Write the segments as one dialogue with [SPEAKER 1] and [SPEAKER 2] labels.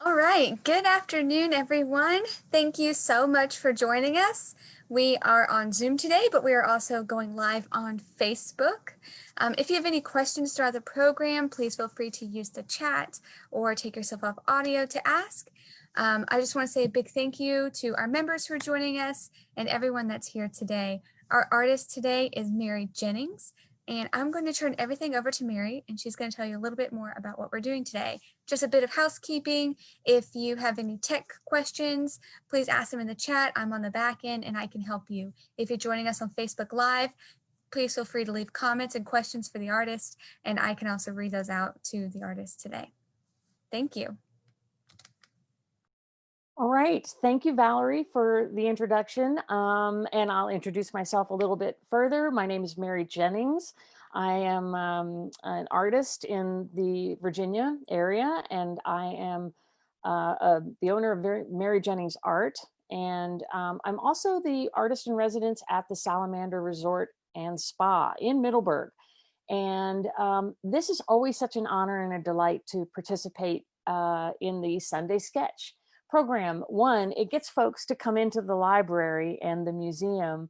[SPEAKER 1] All right, good afternoon, everyone. Thank you so much for joining us. We are on Zoom today, but we are also going live on Facebook. If you have any questions throughout the program, please feel free to use the chat or take yourself off audio to ask. I just want to say a big thank you to our members for joining us and everyone that's here today. Our artist today is Mary Jennings, and I'm going to turn everything over to Mary, and she's going to tell you a little bit more about what we're doing today. Just a bit of housekeeping. If you have any tech questions, please ask them in the chat. I'm on the back end and I can help you. If you're joining us on Facebook Live, please feel free to leave comments and questions for the artist, and I can also read those out to the artist today. Thank you.
[SPEAKER 2] All right, thank you, Valerie, for the introduction. And I'll introduce myself a little bit further. My name is Mary Jennings. I am an artist in the Virginia area, and I am the owner of Mary Jennings Art. And I'm also the artist in residence at the Salamander Resort and Spa in Middleburg. And this is always such an honor and a delight to participate in the Sunday Sketch program. One, it gets folks to come into the library and the museum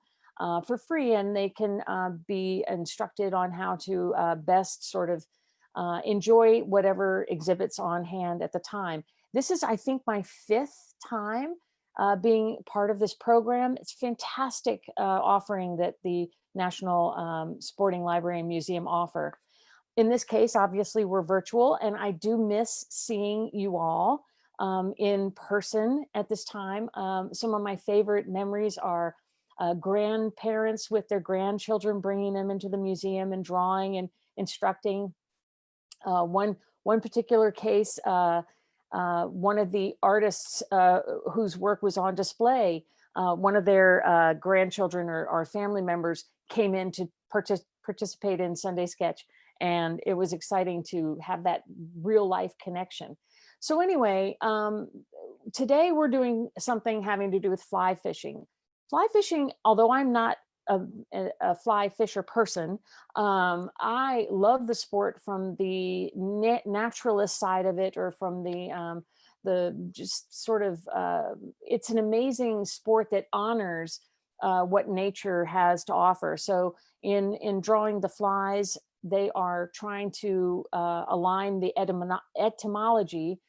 [SPEAKER 2] for free, and they can be instructed on how to best sort of enjoy whatever exhibits on hand at the time. This is, I think, my 5th time being part of this program. It's a fantastic offering that the National Sporting Library and Museum offer. In this case, obviously, we're virtual, and I do miss seeing you all in person at this time. Some of my favorite memories are grandparents with their grandchildren, bringing them into the museum and drawing and instructing. One particular case, one of the artists whose work was on display, one of their grandchildren or family members came in to participate in Sunday Sketch, and it was exciting to have that real life connection. So anyway, today we're doing something having to do with fly fishing. Fly fishing, although I'm not a fly fisher person, I love the sport from the naturalist side of it, or from the just sort of, it's an amazing sport that honors what nature has to offer. So in drawing the flies, they are trying to align the etymology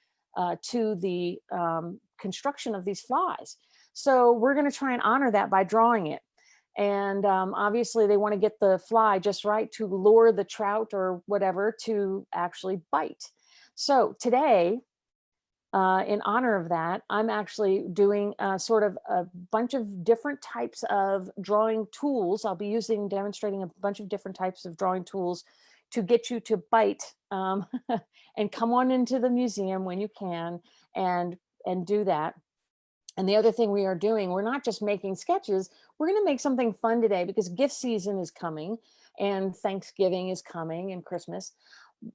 [SPEAKER 2] to the construction of these flies. So we're going to try and honor that by drawing it. And obviously they want to get the fly just right to lure the trout or whatever to actually bite. So today, in honor of that, I'm actually doing sort of a bunch of different types of drawing tools. I'll be demonstrating a bunch of different types of drawing tools to get you to bite and come on into the museum when you can and do that. And the other thing we are doing, we're not just making sketches, we're going to make something fun today because gift season is coming and Thanksgiving is coming and Christmas.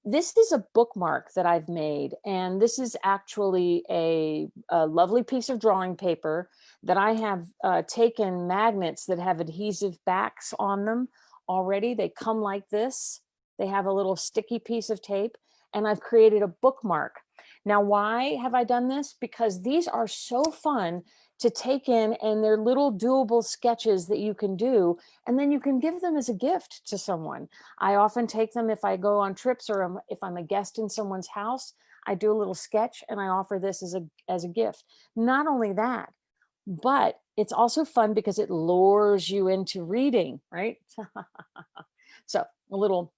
[SPEAKER 2] This is a bookmark that I've made, and this is actually a lovely piece of drawing paper that I have taken magnets that have adhesive backs on them already. They come like this. They have a little sticky piece of tape, and I've created a bookmark. Now, why have I done this? Because these are so fun to take in, and they're little doable sketches that you can do, and then you can give them as a gift to someone. I often take them if I go on trips, or if I'm a guest in someone's house. I do a little sketch and I offer this as a gift. Not only that, but it's also fun because it lures you into reading, right? So a little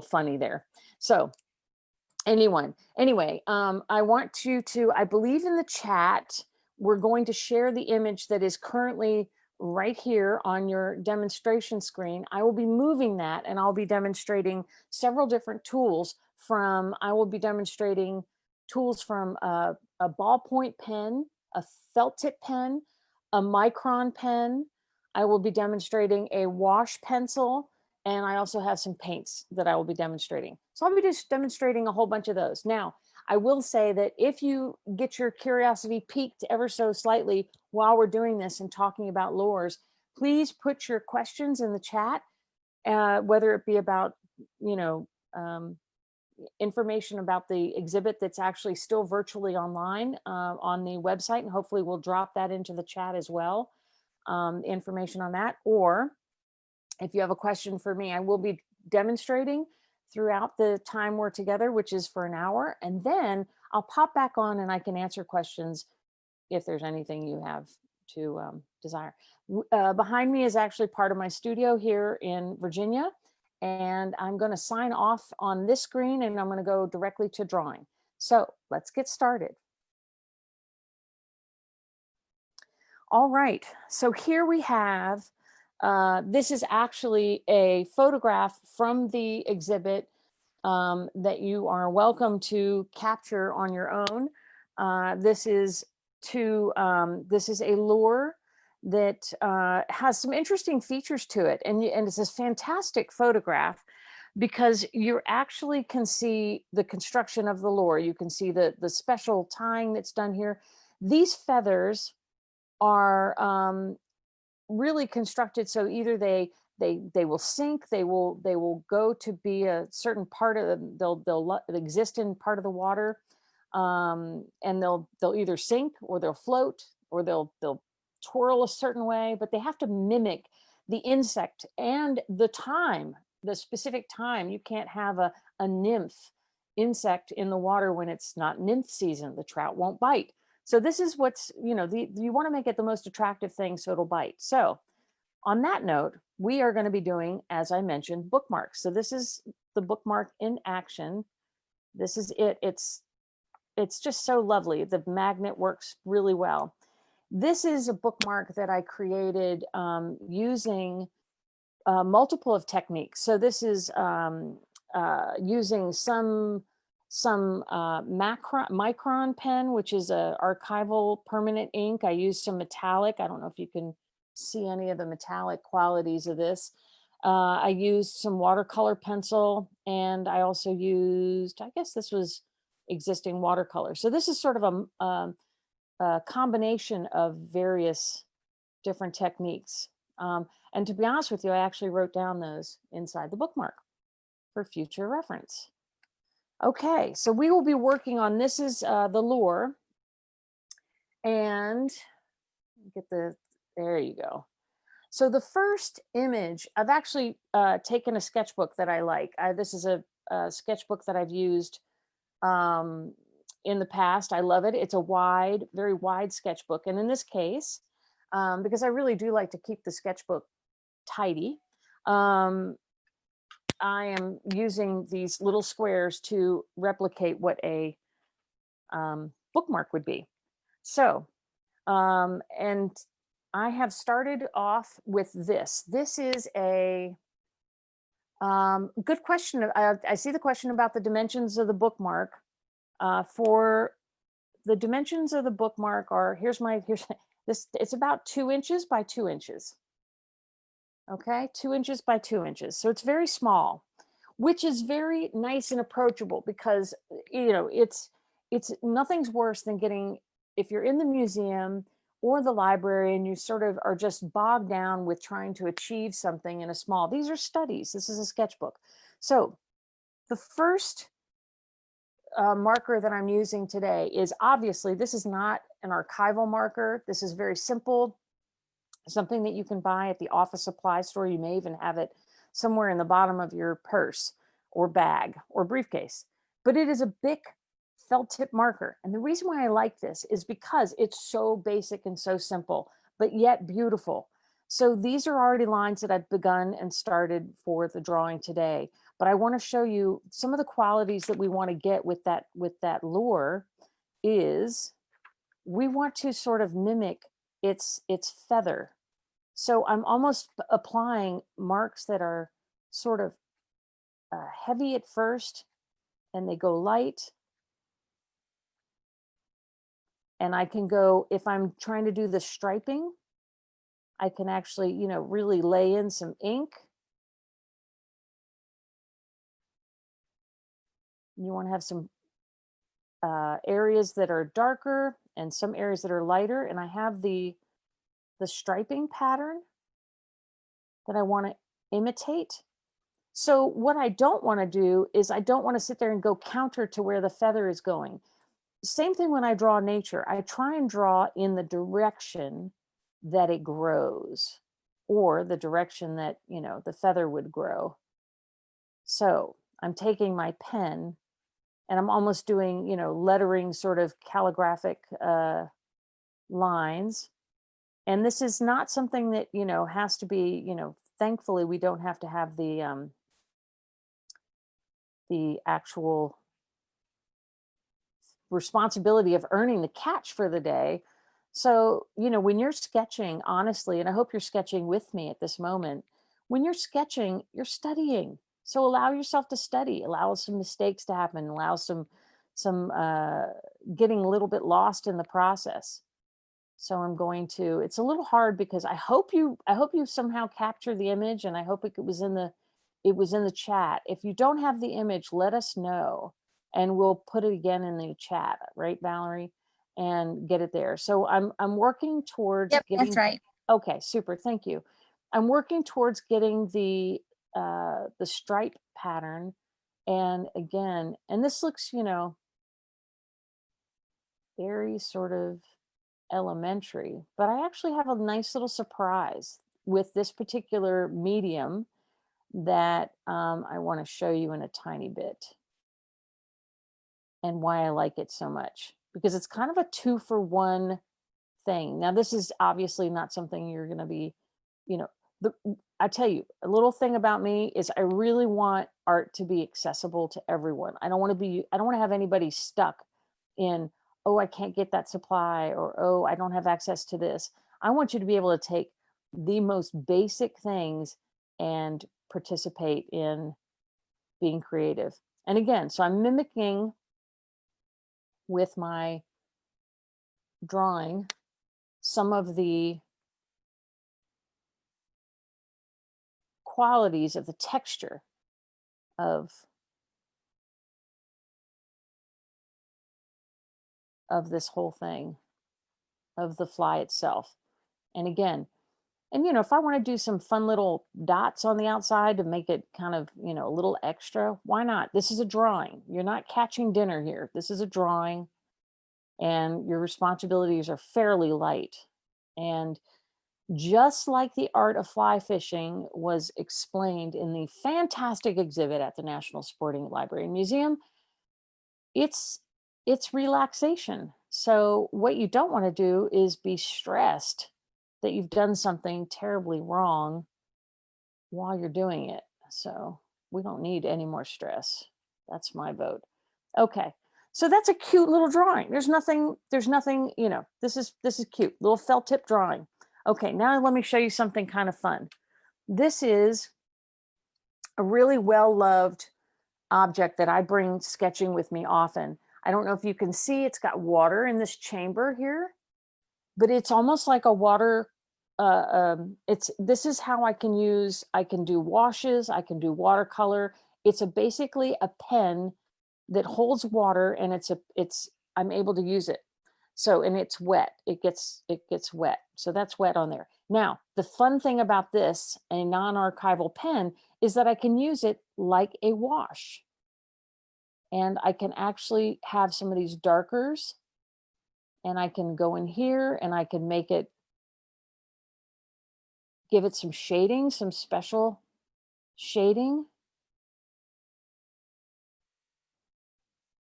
[SPEAKER 2] funny there. So anyway, I want you to, I believe in the chat, we're going to share the image that is currently right here on your demonstration screen. I will be moving that, and I'll be demonstrating several different tools I will be demonstrating tools from a ballpoint pen, a felt tip pen, a micron pen. I will be demonstrating a wash pencil, and I also have some paints that I will be demonstrating. So I'll be just demonstrating a whole bunch of those. Now, I will say that if you get your curiosity piqued ever so slightly while we're doing this and talking about lures, please put your questions in the chat, whether it be about, information about the exhibit that's actually still virtually online on the website, and hopefully we'll drop that into the chat as well, information on that. Or if you have a question for me, I will be demonstrating throughout the time we're together, which is for an hour, and then I'll pop back on and I can answer questions if there's anything you have to desire. Behind me is actually part of my studio here in Virginia, and I'm going to sign off on this screen and I'm going to go directly to drawing. So let's get started. All right, so here we have, this is actually a photograph from the exhibit that you are welcome to capture on your own. This is a lure that has some interesting features to it, and it's this fantastic photograph because you actually can see the construction of the lure. You can see the special tying that's done here. These feathers are really constructed so either they will sink, they will go to be a certain part of them, they'll exist in part of the water, and they'll either sink or they'll float or they'll twirl a certain way, but they have to mimic the insect and the specific time. You can't have a nymph insect in the water when it's not nymph season. The trout won't bite. So this is what's, you want to make it the most attractive thing so it'll bite. So on that note, we are going to be doing, as I mentioned, bookmarks. So this is the bookmark in action. This is it. It's just so lovely. The magnet works really well. This is a bookmark that I created using multiple of techniques. So this is using some micron pen, which is a archival permanent ink. I used some metallic. I don't know if you can see any of the metallic qualities of this. I used some watercolor pencil, and I also used, I guess this was existing watercolor. So this is sort of a combination of various different techniques. And to be honest with you, I actually wrote down those inside the bookmark for future reference. Okay, so we will be working on, this is the lure, and there you go. So the first image, I've actually taken a sketchbook that I like. This is a sketchbook that I've used in the past. I love it. It's a very wide sketchbook. And in this case, because I really do like to keep the sketchbook tidy, I am using these little squares to replicate what a bookmark would be. So, and I have started off with this. This is a good question. I see the question about the dimensions of the bookmark. For the dimensions of the bookmark are, here's this, it's about 2 inches by 2 inches. Okay, 2 inches by 2 inches. So it's very small, which is very nice and approachable because, it's nothing's worse than getting, if you're in the museum or the library and you sort of are just bogged down with trying to achieve something in a small, these are studies, this is a sketchbook. So the first marker that I'm using today is, obviously, this is not an archival marker. This is very simple, something that you can buy at the office supply store. You may even have it somewhere in the bottom of your purse or bag or briefcase, but it is a Bic felt tip marker. And the reason why I like this is because it's so basic and so simple, but yet beautiful. So these are already lines that I've begun and started for the drawing today, but I want to show you some of the qualities that we want to get with that lure. Is we want to sort of mimic its feather. So I'm almost applying marks that are sort of heavy at first, and they go light. And I can go, if I'm trying to do the striping, I can actually, really lay in some ink. You want to have some areas that are darker and some areas that are lighter. And I have the striping pattern that I want to imitate. So what I don't want to do is I don't want to sit there and go counter to where the feather is going. Same thing when I draw nature. I try and draw in the direction that it grows, or the direction that, the feather would grow. So I'm taking my pen and I'm almost doing, lettering, sort of calligraphic lines. And this is not something that, has to be, thankfully we don't have to have the actual responsibility of earning the catch for the day. So, when you're sketching, honestly, and I hope you're sketching with me at this moment, when you're sketching, you're studying. So allow yourself to study, allow some mistakes to happen, allow some getting a little bit lost in the process. So I'm going to, it's a little hard because I hope you somehow capture the image, and I hope it was in the chat. If you don't have the image, let us know and we'll put it again in the chat, right, Valerie? And get it there. So I'm working towards
[SPEAKER 1] Yep, that's
[SPEAKER 2] getting,
[SPEAKER 1] right.
[SPEAKER 2] okay, super, thank you. I'm working towards getting the stripe pattern. And again, and this looks, very sort of elementary, but I actually have a nice little surprise with this particular medium that I want to show you in a tiny bit, and why I like it so much, because it's kind of a 2-for-1 thing. Now, this is obviously not something you're going to be, you know, the, I tell you, a little thing about me is I really want art to be accessible to everyone. I don't want to have anybody stuck in, oh, I can't get that supply, or, oh, I don't have access to this. I want you to be able to take the most basic things and participate in being creative. And again, so I'm mimicking with my drawing some of the qualities of the texture of this whole thing, of the fly itself. And again, and if I want to do some fun little dots on the outside to make it kind of, a little extra, why not? This is a drawing. You're not catching dinner here. This is a drawing, and your responsibilities are fairly light. And just like the art of fly fishing was explained in the fantastic exhibit at the National Sporting Library and Museum, it's relaxation. So what you don't want to do is be stressed that you've done something terribly wrong while you're doing it. So we don't need any more stress. That's my vote. Okay. So that's a cute little drawing. There's nothing, this is cute. Little felt tip drawing. Okay, now let me show you something kind of fun. This is a really well-loved object that I bring sketching with me often. I don't know if you can see, it's got water in this chamber here, but it's almost like a water, this is how I can do washes, I can do watercolor. It's basically a pen that holds water, and I'm able to use it. So, and it's wet, it gets wet. So that's wet on there. Now, the fun thing about this, a non-archival pen, is that I can use it like a wash. And I can actually have some of these darkers, and I can go in here and I can give it some shading, some special shading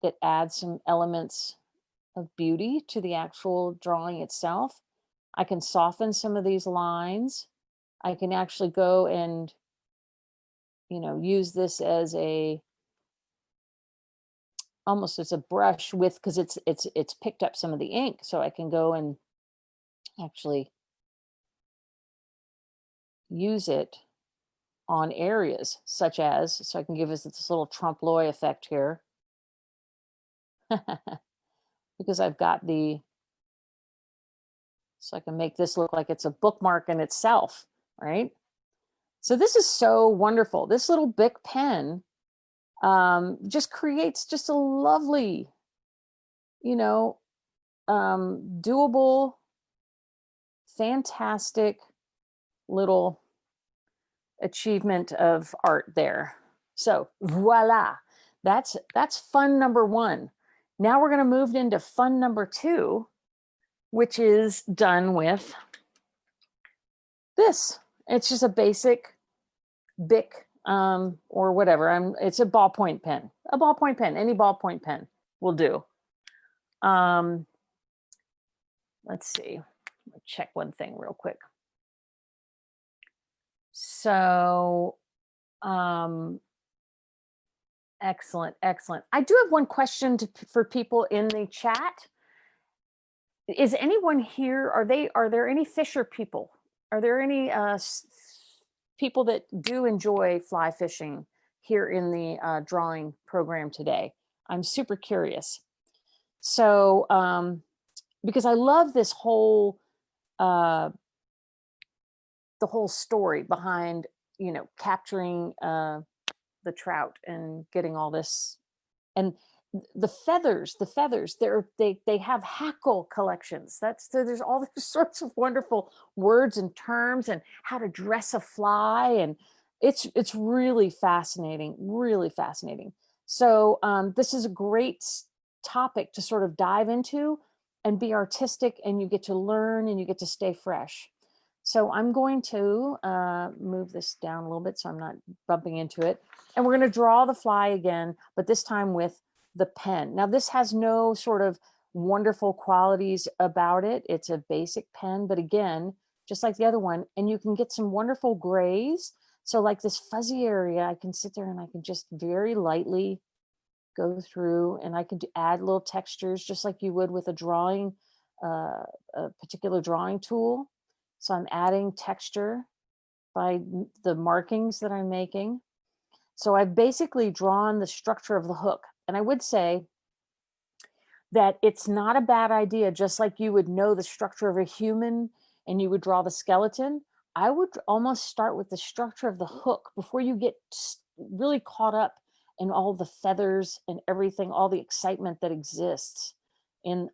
[SPEAKER 2] that adds some elements of beauty to the actual drawing itself. I can soften some of these lines. I can actually go and, use this as almost as a brush with, because it's picked up some of the ink. So I can go and actually use it on areas such as, so I can give us this little trompe l'oeil effect here. Because I've got so I can make this look like it's a bookmark in itself, right? So this is so wonderful. This little Bic pen just creates just a lovely, doable, fantastic little achievement of art there. So voila, that's fun number one. Now we're going to move into fun number two, which is done with this. It's just a basic Bic or whatever. It's a ballpoint pen. A ballpoint pen, any ballpoint pen will do. Let's see. I'll check one thing real quick. So, excellent, excellent. I do have one question for people in the chat. Is anyone here? Are there any fisher people? Are there any people that do enjoy fly fishing here in the drawing program today? I'm super curious. So, because I love this whole the whole story behind, you know, capturing the trout and getting all this, and the feathers, they have hackle collections. So there's all these sorts of wonderful words and terms and how to dress a fly, and it's really fascinating, really fascinating. So this is a great topic to sort of dive into and be artistic, and you get to learn and you get to stay fresh. So I'm going to move this down a little bit so I'm not bumping into it. And we're going to draw the fly again, but this time with the pen. Now this has no sort of wonderful qualities about it. It's a basic pen, but again, just like the other one, and you can get some wonderful grays. So like this fuzzy area, I can sit there and I can just very lightly go through, and I can add little textures just like you would with a drawing, a particular drawing tool. So I'm adding texture by the markings that I'm making. So I've basically drawn the structure of the hook. And I would say that it's not a bad idea, just like you would know the structure of a human and you would draw the skeleton. I would almost start with the structure of the hook before you get really caught up in all the feathers and everything, all the excitement that exists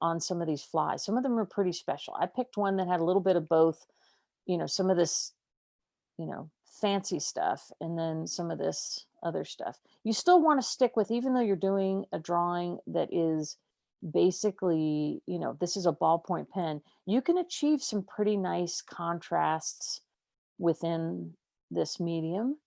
[SPEAKER 2] on some of these flies. Some of them are pretty special. I picked one that had a little bit of both, you know, some of this, you know, fancy stuff and then some of this other stuff. You still want to stick with, even though you're doing a drawing that is basically, you know, this is a ballpoint pen, you can achieve some pretty nice contrasts within this medium.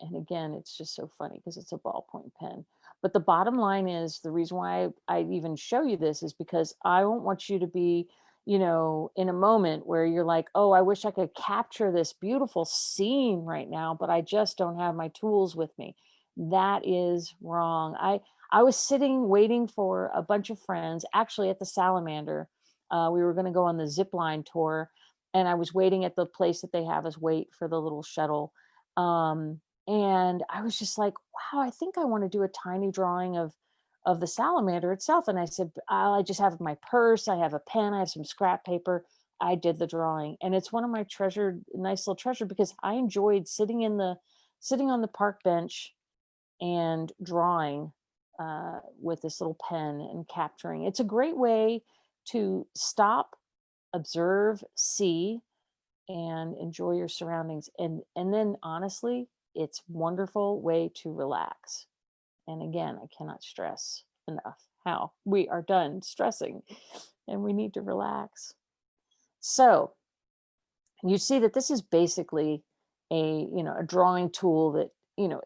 [SPEAKER 2] And again, it's just so funny because it's a ballpoint pen. But the bottom line is, the reason why I even show you this is because I don't want you to be, you know, in a moment where you're like, oh, I wish I could capture this beautiful scene right now, but I just don't have my tools with me. That is wrong. I was sitting waiting for a bunch of friends, actually at the Salamander. We were going to go on the zip line tour, and I was waiting at the place that they have us wait for the little shuttle. And I was just like, wow, I think I want to do a tiny drawing of the salamander itself. And I said, I just have my purse, I have a pen, I have some scrap paper. I did the drawing, and it's one of my treasured, nice little treasure, because I enjoyed sitting on the park bench and drawing with this little pen and capturing. It's a great way to stop, observe, see, and enjoy your surroundings. And then honestly, it's wonderful way to relax. And again, I cannot stress enough how we are done stressing and we need to relax. So you see that this is basically a drawing tool that,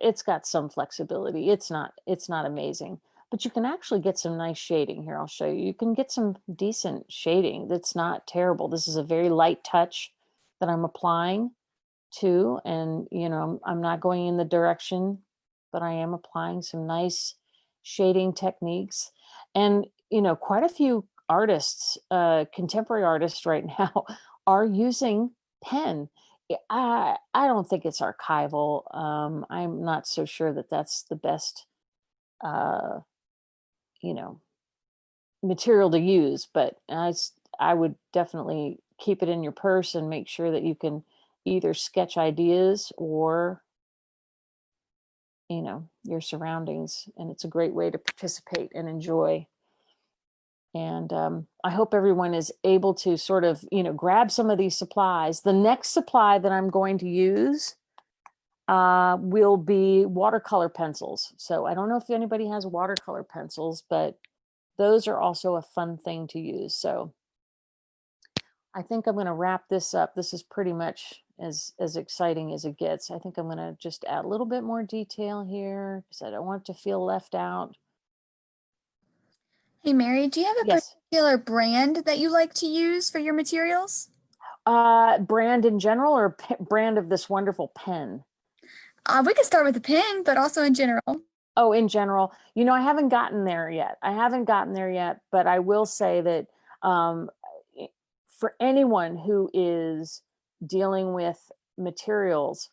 [SPEAKER 2] it's got some flexibility. It's not amazing, but you can actually get some nice shading here. I'll show you. You can get some decent shading. That's not terrible. This is a very light touch that I'm applying to, and I'm not going in the direction, but I am applying some nice shading techniques. And quite a few artists, contemporary artists right now, are using pen. I don't think it's archival. I'm not so sure that that's the best uh you know material to use, but I would definitely keep it in your purse and make sure that you can either sketch ideas or your surroundings, and it's a great way to participate and enjoy. And I hope everyone is able to sort of, grab some of these supplies. The next supply that I'm going to use will be watercolor pencils. So I don't know if anybody has watercolor pencils, but those are also a fun thing to use. So I think I'm going to wrap this up. This is pretty much as exciting as it gets. I think I'm going to just add a little bit more detail here because I don't want it to feel left out.
[SPEAKER 1] Hey Mary, do you have a
[SPEAKER 2] Yes.
[SPEAKER 1] particular brand that you like to use for your materials?
[SPEAKER 2] Brand in general or brand of this wonderful pen?
[SPEAKER 1] We could start with the pen, but also in general.
[SPEAKER 2] Oh, in general, I haven't gotten there yet. But I will say that um, for anyone who is dealing with materials,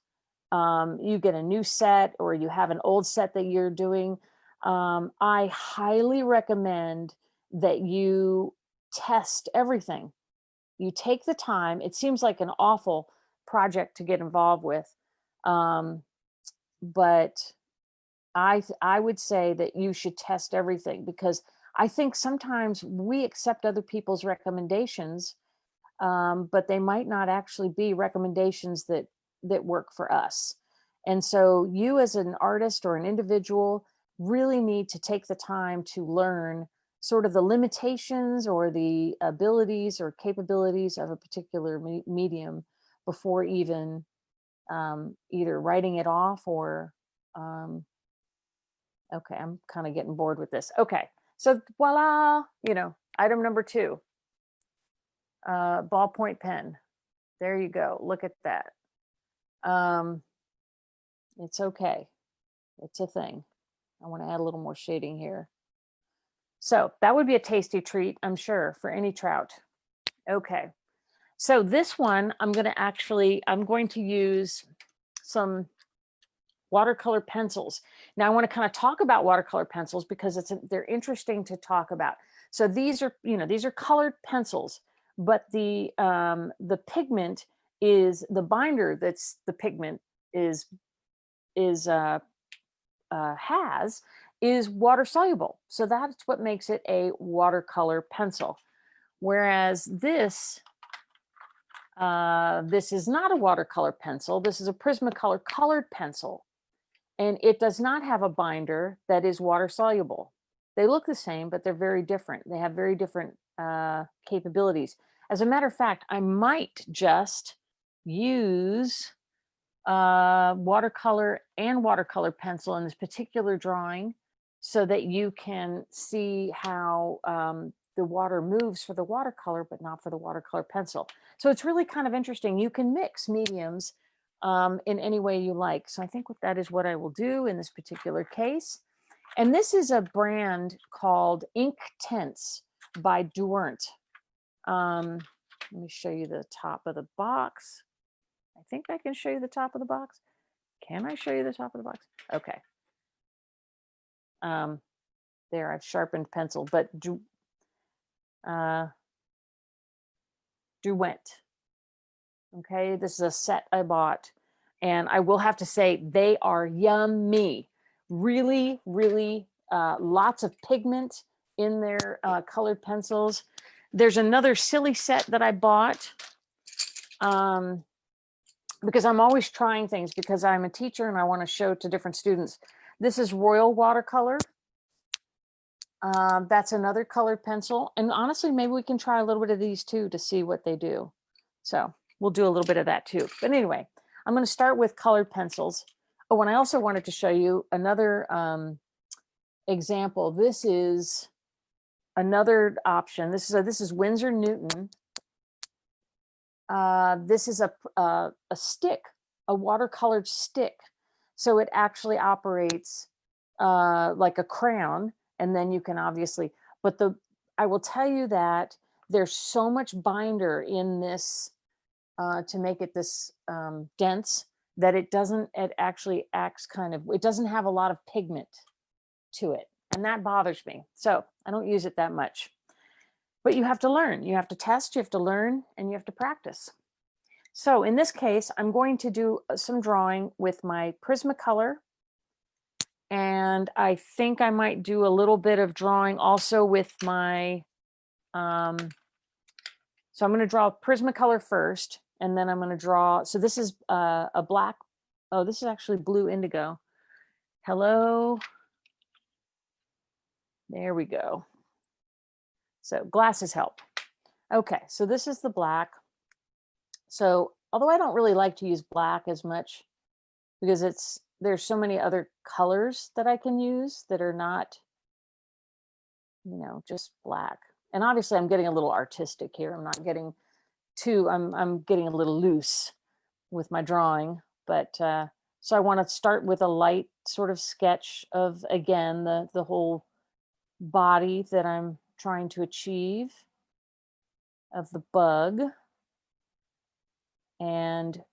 [SPEAKER 2] you get a new set or you have an old set that you're doing, I highly recommend that you test everything. You take the time. It seems like an awful project to get involved with, but I would say that you should test everything because I think sometimes we accept other people's recommendations, but they might not actually be recommendations that work for us. And so you as an artist or an individual really need to take the time to learn sort of the limitations or the abilities or capabilities of a particular medium before even either writing it off or okay, I'm kind of getting bored with this. Okay, so voila, item number 2, ballpoint pen. There you go. Look at that. Um, it's okay. It's a thing. I want to add a little more shading here. So that would be a tasty treat, I'm sure, for any trout. Okay. So this one, I'm going to use some watercolor pencils. Now I want to kind of talk about watercolor pencils because they're interesting to talk about. So these are colored pencils, but the pigment is the binder that's the pigment is has is water soluble. So that's what makes it a watercolor pencil. Whereas this is not a watercolor pencil. This is a Prismacolor colored pencil. And it does not have a binder that is water soluble. They look the same, but they're very different. They have very different capabilities. As a matter of fact, I might just use watercolor and watercolor pencil in this particular drawing so that you can see how the water moves for the watercolor, but not for the watercolor pencil. So it's really kind of interesting. You can mix mediums in any way you like. So I think that is what I will do in this particular case. And this is a brand called Ink Tints by Duert. Let me show you the top of the box. I think I can show you the top of the box. Can I show you the top of the box? Okay. There, I've sharpened pencil, but Duet. Okay, this is a set I bought, and I will have to say they are yummy. Really, really lots of pigment in their colored pencils. There's another silly set that I bought because I'm always trying things because I'm a teacher and I want to show to different students. This is Royal Watercolor. That's another colored pencil. And honestly, maybe we can try a little bit of these too to see what they do. So we'll do a little bit of that too. But anyway, I'm going to start with colored pencils. Oh, and I also wanted to show you another example. This is another option. This is Winsor Newton. This is a stick, a watercolored stick. So it actually operates like a crayon, and then you can obviously, but I will tell you that there's so much binder in this to make it this dense that it actually acts it doesn't have a lot of pigment to it. And that bothers me. So I don't use it that much. But you have to learn, you have to test, you have to learn, and you have to practice. So in this case, I'm going to do some drawing with my Prismacolor. And I think I might do a little bit of drawing also with my So I'm going to draw Prismacolor first, and then I'm going to draw, so this is a black, oh, this is actually blue indigo. Hello. There we go. So glasses help. Okay, so this is the black. So although I don't really like to use black as much because there's so many other colors that I can use that are not, just black. And obviously I'm getting a little artistic here. I'm not getting I'm getting a little loose with my drawing, but so I want to start with a light sort of sketch of, again, the whole body that I'm trying to achieve of the bug. And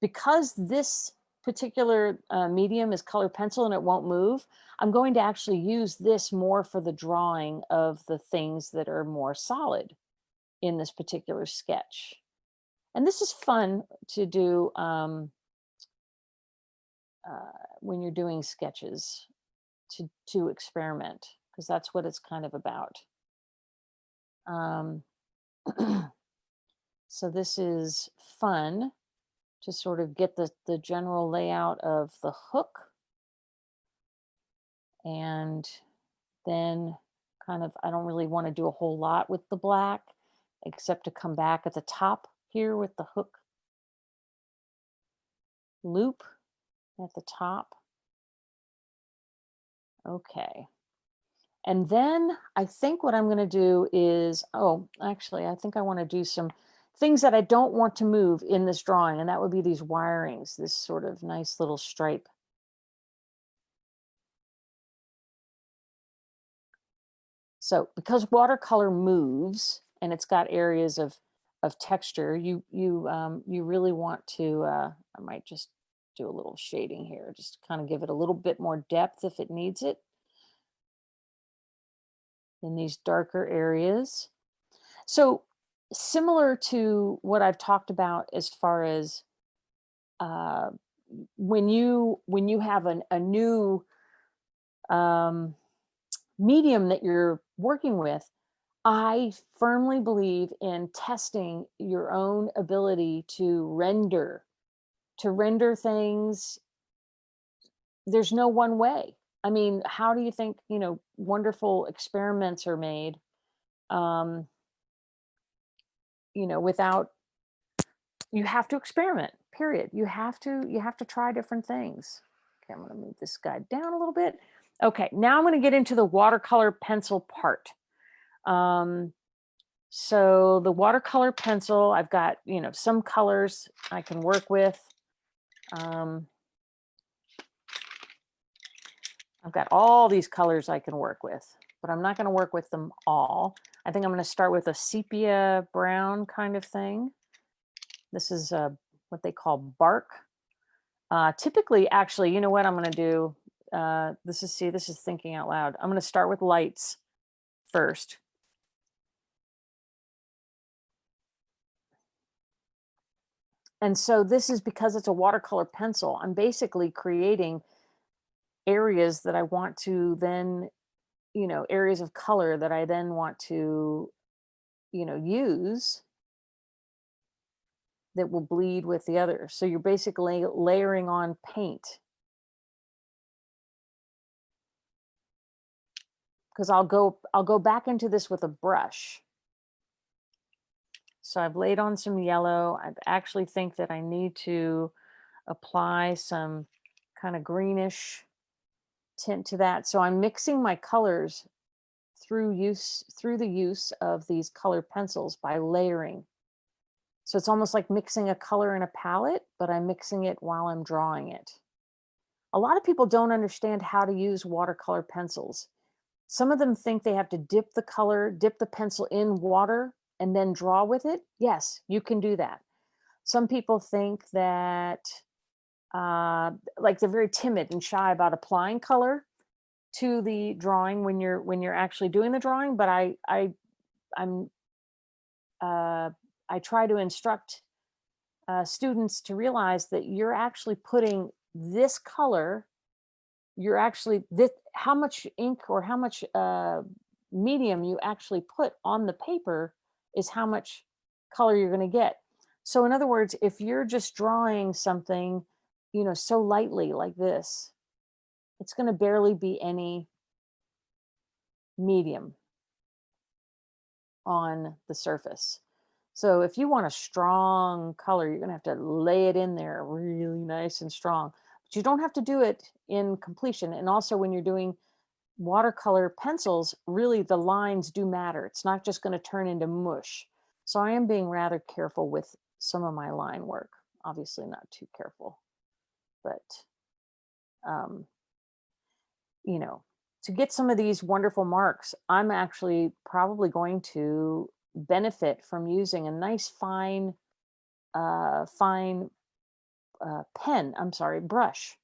[SPEAKER 2] because this particular medium is color pencil and it won't move, I'm going to actually use this more for the drawing of the things that are more solid in this particular sketch. And this is fun to do when you're doing sketches, to experiment, because that's what it's kind of about. So this is fun to sort of get the general layout of the hook. And then kind of, I don't really want to do a whole lot with the black, except to come back at the top here with the hook loop at the top. Okay. And then I think what I'm going to do is, oh, actually, I think I want to do some things that I don't want to move in this drawing. And that would be these wirings, this sort of nice little stripe. So because watercolor moves and it's got areas of texture, you really want to, I might just do a little shading here, just to kind of give it a little bit more depth if it needs it in these darker areas. So similar to what I've talked about as far as when you have a new medium that you're working with, I firmly believe in testing your own ability to render things. There's no one way. I mean, how do you think, wonderful experiments are made, without, you have to experiment, period. You have to try different things. Okay, I'm going to move this guy down a little bit. Okay, now I'm going to get into the watercolor pencil part. So the watercolor pencil, I've got, some colors I can work with. I've got all these colors I can work with, but I'm not going to work with them all. I think I'm going to start with a sepia brown kind of thing. This is what they call bark. Typically, actually, you know what I'm going to do? This is thinking out loud. I'm going to start with lights first. And so this is because it's a watercolor pencil. I'm basically creating areas that I want to then, areas of color that I then want to, use that will bleed with the others. So you're basically layering on paint. Because I'll go back into this with a brush. So I've laid on some yellow. I actually think that I need to apply some kind of greenish tint to that. So I'm mixing my colors through the use of these colored pencils by layering. So it's almost like mixing a color in a palette, but I'm mixing it while I'm drawing it. A lot of people don't understand how to use watercolor pencils. Some of them think they have to dip the pencil in water and then draw with it. Yes, you can do that. Some people think that like they're very timid and shy about applying color to the drawing when you're actually doing the drawing. But I try to instruct students to realize that you're actually putting this color, how much ink or how much medium you actually put on the paper is how much color you're going to get. So in other words, if you're just drawing something, you know, so lightly like this, it's going to barely be any medium on the surface. So if you want a strong color, you're going to have to lay it in there really nice and strong. But you don't have to do it in completion. And also when you're doing watercolor pencils, really the lines do matter. It's not just going to turn into mush. So I am being rather careful with some of my line work. Obviously not too careful, but you know, to get some of these wonderful marks, I'm actually probably going to benefit from using a nice fine brush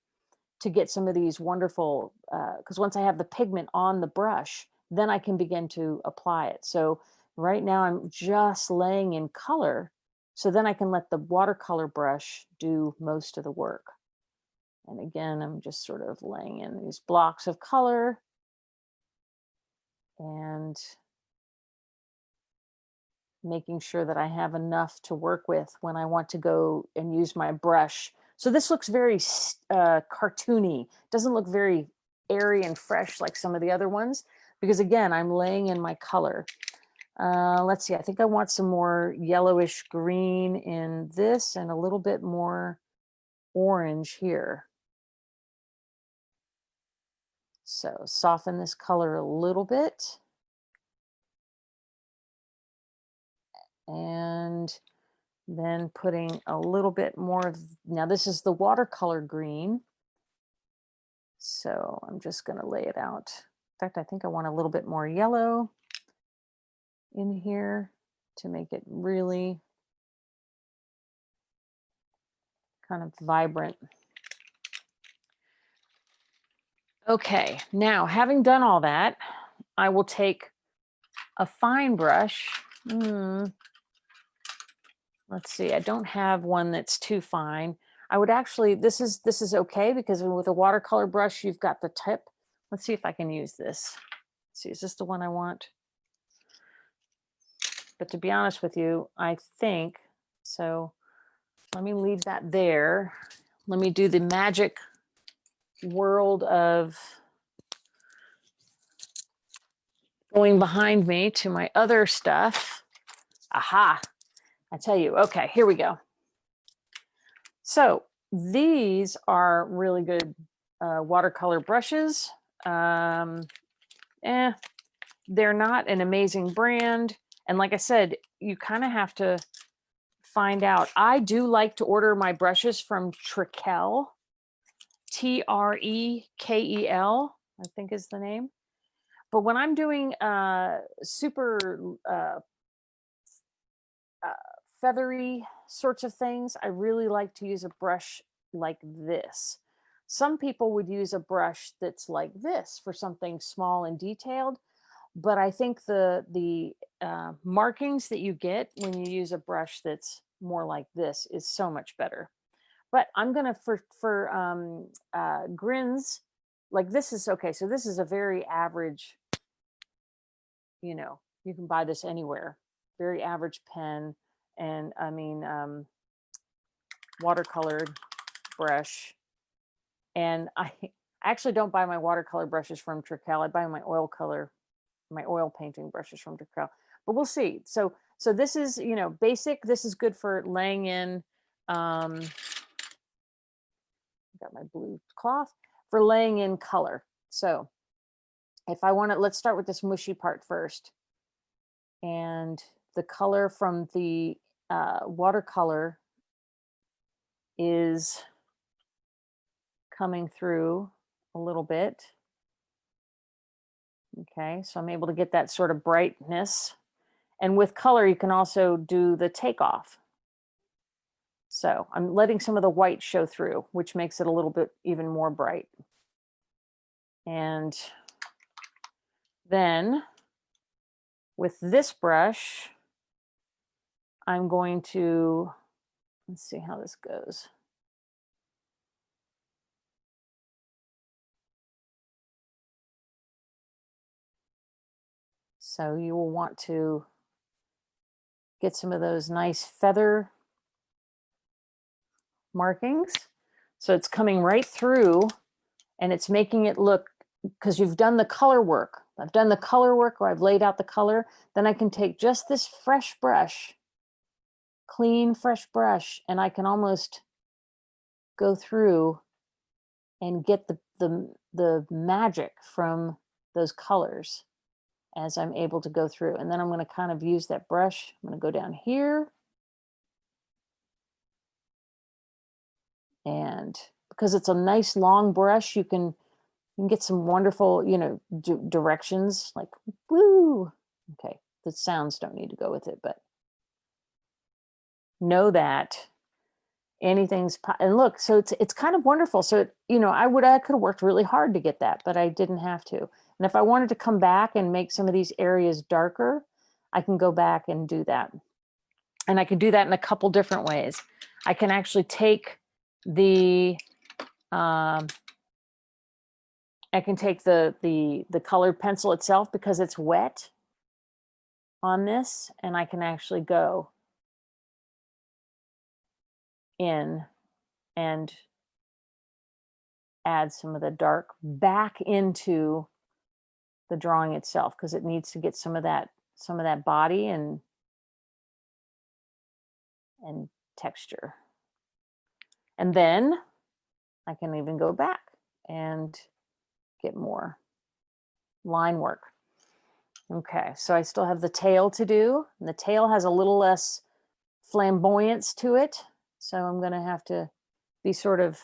[SPEAKER 2] to get some of these wonderful, because once I have the pigment on the brush, then I can begin to apply it. So right now I'm just laying in color, so then I can let the watercolor brush do most of the work. And again, I'm just sort of laying in these blocks of color and making sure that I have enough to work with when I want to go and use my brush. So this looks very cartoony. Doesn't look very airy and fresh like some of the other ones, because again, I'm laying in my color. Let's see, I think I want some more yellowish green in this and a little bit more orange here. So soften this color a little bit. And then putting a little bit more of, now this is the watercolor green. So I'm just going to lay it out. In fact, I think I want a little bit more yellow in here to make it really kind of vibrant. Okay, now having done all that, I will take a fine brush. Let's see, I don't have one that's too fine. I would actually, this is okay, because with a watercolor brush, you've got the tip. Let's see if I can use this. Let's see, is this the one I want? But to be honest with you, I think, so let me leave that there. Let me do the magic world of going behind me to my other stuff. Aha, I tell you, okay, here we go. So these are really good watercolor brushes. They're not an amazing brand. And like I said, you kind of have to find out. I do like to order my brushes from Trekel, Trekel, I think is the name. But when I'm doing super feathery sorts of things, I really like to use a brush like this. Some people would use a brush that's like this for something small and detailed, but I think the markings that you get when you use a brush that's more like this is so much better. But I'm gonna, for grins, like this is okay. So this is a very average, you know, you can buy this anywhere, very average pen. And I mean, watercolored brush. And I actually don't buy my watercolor brushes from Trekel. I buy my oil painting brushes from Trekel. But we'll see. So this is, you know, basic. This is good for laying in. Got my blue cloth for laying in color. So if I want to, let's start with this mushy part first. And the color from the watercolor is coming through a little bit. Okay, so I'm able to get that sort of brightness. And with color, you can also do the takeoff. So I'm letting some of the white show through, which makes it a little bit even more bright. And then with this brush, I'm going to, let's see how this goes. So you will want to get some of those nice feather markings. So it's coming right through and it's making it look, because you've done the color work. I've done the color work, or I've laid out the color. Then I can take just this fresh brush, clean, fresh brush, and I can almost go through and get the magic from those colors as I'm able to go through. And then I'm going to kind of use that brush. I'm going to go down here. And because it's a nice long brush, you can get some wonderful, you know, directions like, woo. Okay, the sounds don't need to go with it, but know that anything's, and look, so it's kind of wonderful. So, you know, I could have worked really hard to get that, but I didn't have to. And if I wanted to come back and make some of these areas darker, I can go back and do that. And I can do that in a couple different ways. I can actually take the, I can take the colored pencil itself because it's wet on this, and I can actually go in and add some of the dark back into the drawing itself, because it needs to get some of that body and texture. And then I can even go back and get more line work. Okay, so I still have the tail to do, and the tail has a little less flamboyance to it, so I'm going to have to be sort of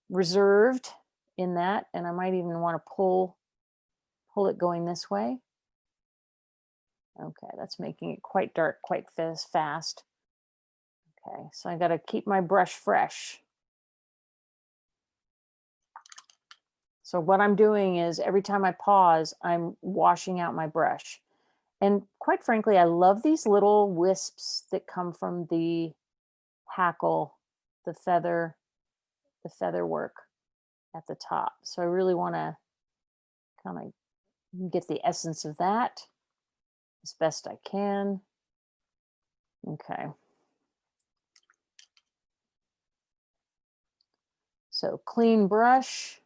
[SPEAKER 2] reserved in that, and I might even want to pull it going this way. Okay, that's making it quite dark quite fast. Okay, so I got to keep my brush fresh. So what I'm doing is every time I pause, I'm washing out my brush. And quite frankly, I love these little wisps that come from the hackle, the feather work at the top. So I really want to kind of get the essence of that as best I can. Okay. So clean brush.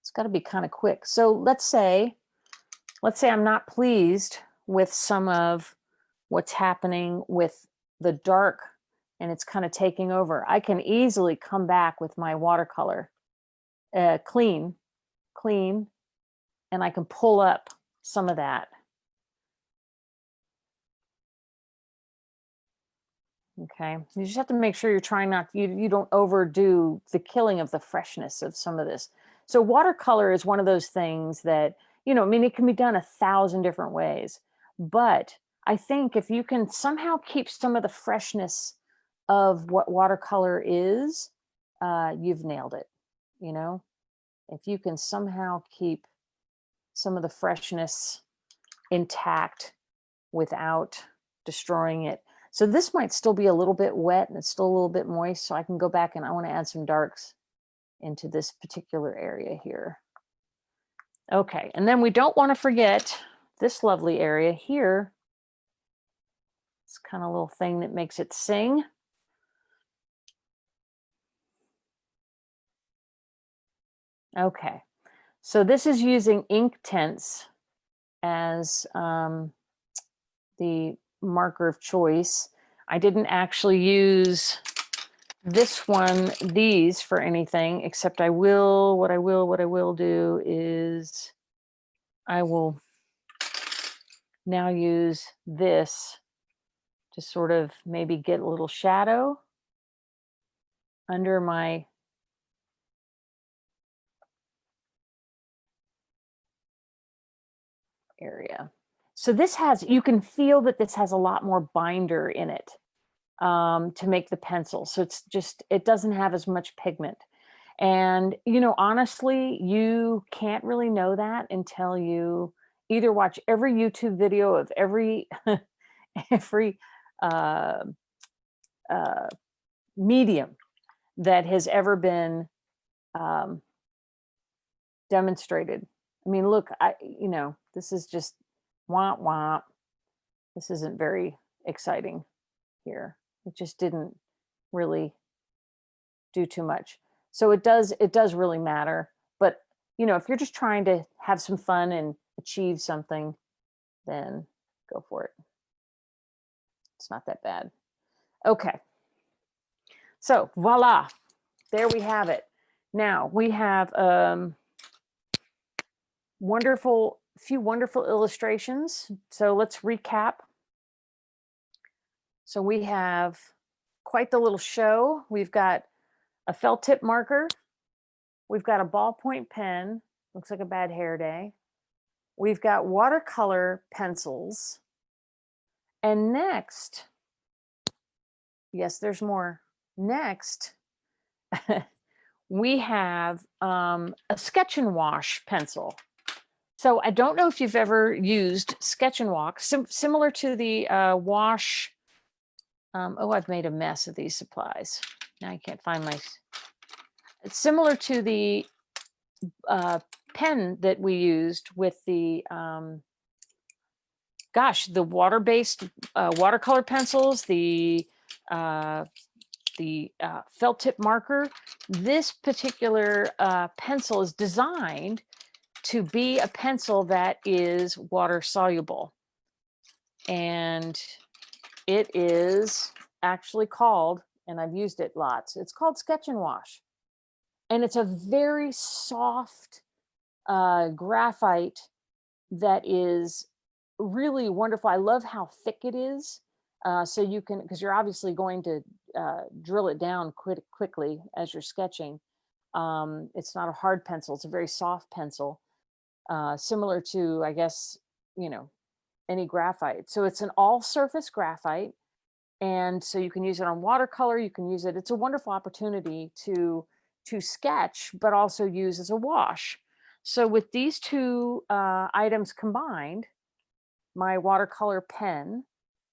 [SPEAKER 2] It's got to be kind of quick. So let's say I'm not pleased with some of what's happening with the dark and it's kind of taking over. I can easily come back with my watercolor, clean, and I can pull up some of that. Okay, you just have to make sure you're trying not, you don't overdo the killing of the freshness of some of this. So watercolor is one of those things that, you know, I mean, it can be done 1,000 different ways, but I think if you can somehow keep some of the freshness of what watercolor is, you've nailed it. You know, if you can somehow keep some of the freshness intact without destroying it. So this might still be a little bit wet and it's still a little bit moist. So I can go back and I want to add some darks into this particular area here. Okay, and then we don't want to forget this lovely area here. It's kind of a little thing that makes it sing. Okay, so this is using ink tints as the marker of choice. I didn't actually use these for anything, except what I will do is I will now use this to sort of maybe get a little shadow under my area. So this has, you can feel that this has a lot more binder in it to make the pencil. So it's just, it doesn't have as much pigment. And, you know, honestly, you can't really know that until you either watch every YouTube video of every, every medium that has ever been demonstrated. I mean, look, you know, this is just Womp womp. This isn't very exciting here. It just didn't really do too much. So it does really matter. But you know, if you're just trying to have some fun and achieve something, then go for it. It's not that bad. Okay. So voila, there we have it. Now we have few wonderful illustrations. So let's recap. So we have quite the little show. We've got a felt tip marker. We've got a ballpoint pen. Looks like a bad hair day. We've got watercolor pencils. And next, yes, there's more. Next, we have a sketch and wash pencil. So I don't know if you've ever used sketch and wash, similar to the wash. Oh, I've made a mess of these supplies. Now I can't find my. It's similar to the pen that we used with the, the water-based watercolor pencils, the felt tip marker. This particular pencil is designed to be a pencil that is water soluble. And it is actually called, and I've used it lots, it's called Sketch and Wash. And it's a very soft graphite that is really wonderful. I love how thick it is. So you can, because you're obviously going to drill it down quickly as you're sketching. It's not a hard pencil, it's a very soft pencil. Similar to, I guess, you know, any graphite. So it's an all surface graphite. And so you can use it on watercolor, you can use it. It's a wonderful opportunity to sketch, but also use as a wash. So with these two items combined, my watercolor pen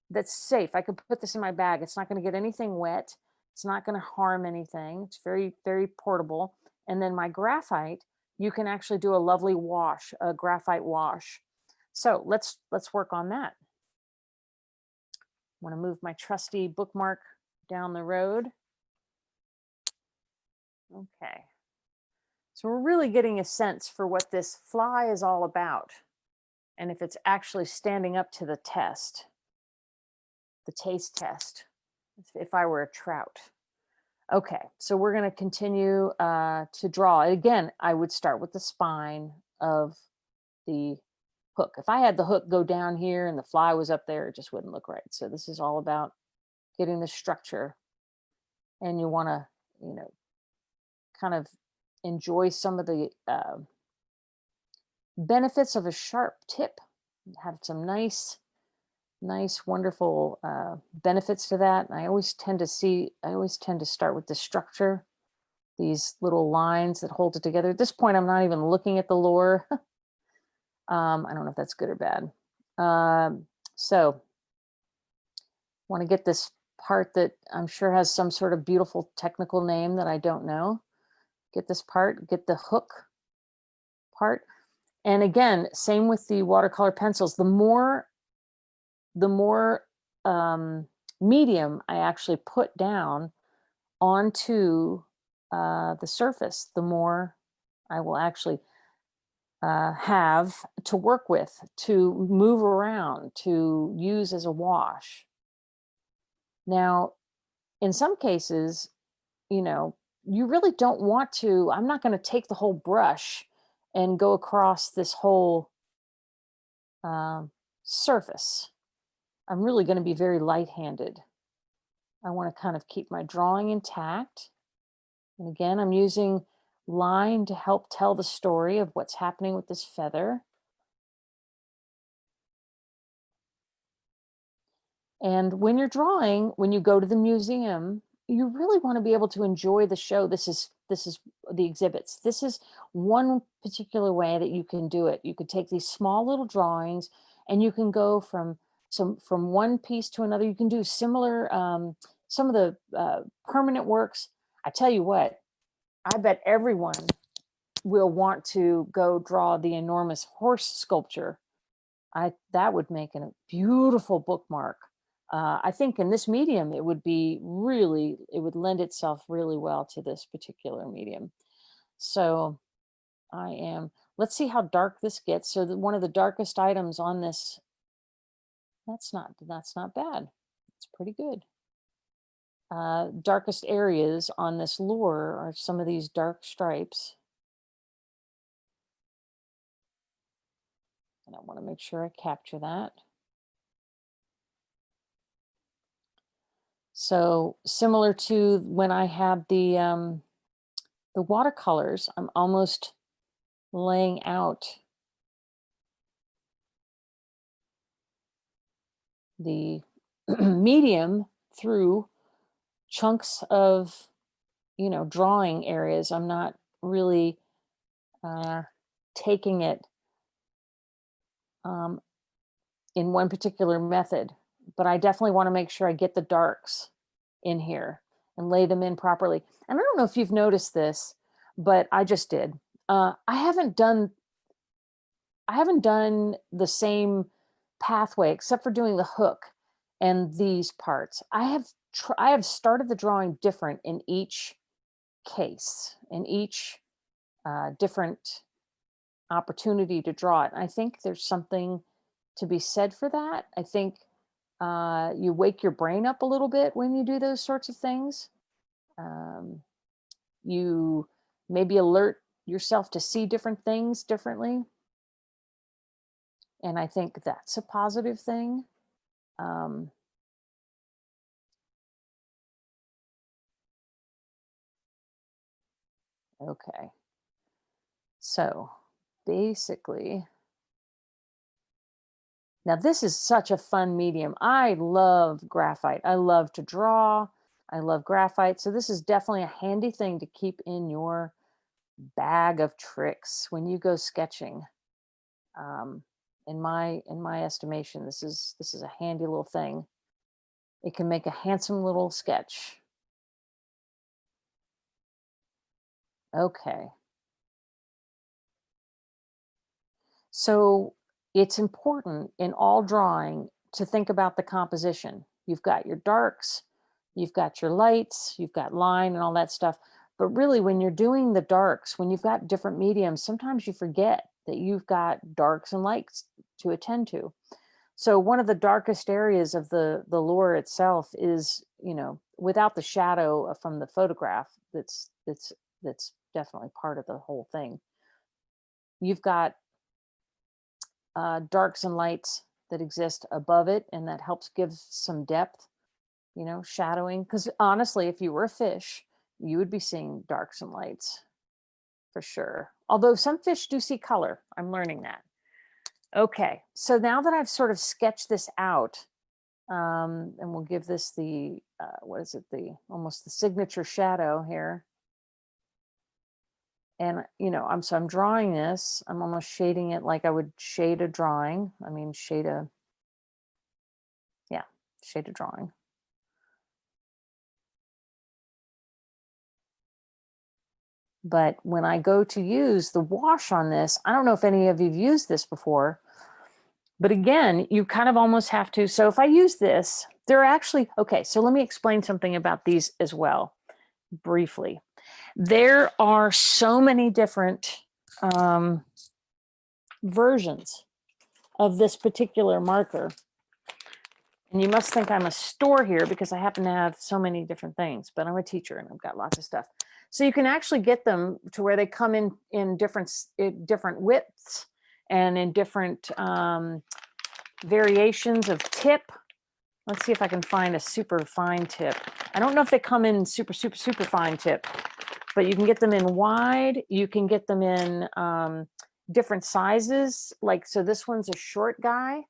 [SPEAKER 2] that's safe, I could put this in my bag. It's not going to get anything wet. It's not going to harm anything. It's very, very portable. And then my graphite, you can actually do a lovely wash, a graphite wash. So let's work on that. I want to move my trusty bookmark down the road. Okay. So we're really getting a sense for what this fly is all about, and if it's actually standing up to the test, the taste test, if I were a trout. Okay, so we're going to continue to draw. Again, I would start with the spine of the hook. If I had the hook go down here and the fly was up there, it just wouldn't look right. So this is all about getting the structure, and you want to, you know, kind of enjoy some of the benefits of a sharp tip. Have some nice, wonderful benefits to that. And I always tend to start with the structure, these little lines that hold it together. At this point, I'm not even looking at the lure. I don't know if that's good or bad. So want to get this part that I'm sure has some sort of beautiful technical name that I don't know. Get this part, get the hook part. And again, same with the watercolor pencils. The more medium I actually put down onto the surface, the more I will actually have to work with, to move around, to use as a wash. Now, in some cases, you know, you really don't want to, I'm not going to take the whole brush and go across this whole surface. I'm really going to be very light-handed. I want to kind of keep my drawing intact. And again, I'm using line to help tell the story of what's happening with this feather. And when you're drawing, when you go to the museum, you really want to be able to enjoy the show. This is the exhibits. This is one particular way that you can do it. You could take these small little drawings and you can go from one piece to another. You can do similar, some of the permanent works. I tell you what, I bet everyone will want to go draw the enormous horse sculpture that would make a beautiful bookmark. I think in this medium, it would lend itself really well to this particular medium. So let's see how dark this gets. So one of the darkest items on this, that's not bad. It's pretty good. Darkest areas on this lure are some of these dark stripes. And I want to make sure I capture that. So similar to when I had the watercolors, I'm almost laying out the medium through chunks of, drawing areas. I'm not really taking it in one particular method, but I definitely want to make sure I get the darks in here and lay them in properly. And I don't know if you've noticed this, but I just did. I haven't done the same pathway except for doing the hook and these parts. I have started the drawing different in each case, in each different opportunity to draw it. And I think there's something to be said for that. I think you wake your brain up a little bit when you do those sorts of things. You maybe alert yourself to see different things differently. And I think that's a positive thing. Okay. So basically, now this is such a fun medium. I love graphite. I love to draw. I love graphite. So this is definitely a handy thing to keep in your bag of tricks when you go sketching. In my estimation, this is a handy little thing. It can make a handsome little sketch. Okay. So it's important in all drawing to think about the composition. You've got your darks, you've got your lights, you've got line and all that stuff. But really, when you're doing the darks, when you've got different mediums, sometimes you forget that you've got darks and lights to attend to. So one of the darkest areas of the lure itself is, without the shadow from the photograph, that's definitely part of the whole thing. You've got darks and lights that exist above it, and that helps give some depth, shadowing. Because honestly, if you were a fish, you would be seeing darks and lights for sure. Although some fish do see color. I'm learning that. Okay, so now that I've sort of sketched this out, and we'll give this the, almost the signature shadow here. And, I'm drawing this, I'm almost shading it like I would shade a drawing. I mean, shade a drawing. But when I go to use the wash on this, I don't know if any of you've used this before, but again, you kind of almost have to. So if I use this, they're actually, okay, so let me explain something about these as well, briefly. There are so many different versions of this particular marker. And you must think I'm a store here because I happen to have so many different things, but I'm a teacher and I've got lots of stuff. So you can actually get them to where they come in different widths and in different variations of tip. Let's see if I can find a super fine tip. I don't know if they come in super fine tip, but you can get them in wide. You can get them in different sizes. Like, so this one's a short guy,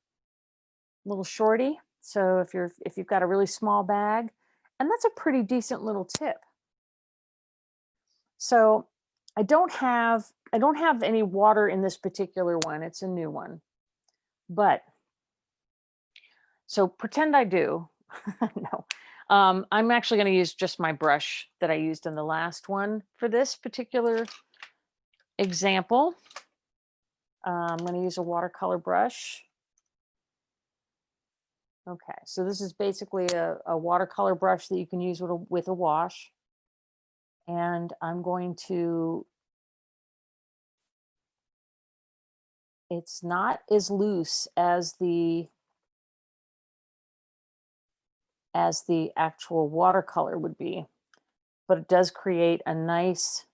[SPEAKER 2] little shorty. So if you've got a really small bag, and that's a pretty decent little tip. So I don't have any water in this particular one. It's a new one. But so pretend I do. No. I'm actually going to use just my brush that I used in the last one for this particular example. I'm going to use a watercolor brush. Okay, so this is basically a watercolor brush that you can use with a wash. And I'm going to, it's not as loose as the actual watercolor would be, but it does create a nice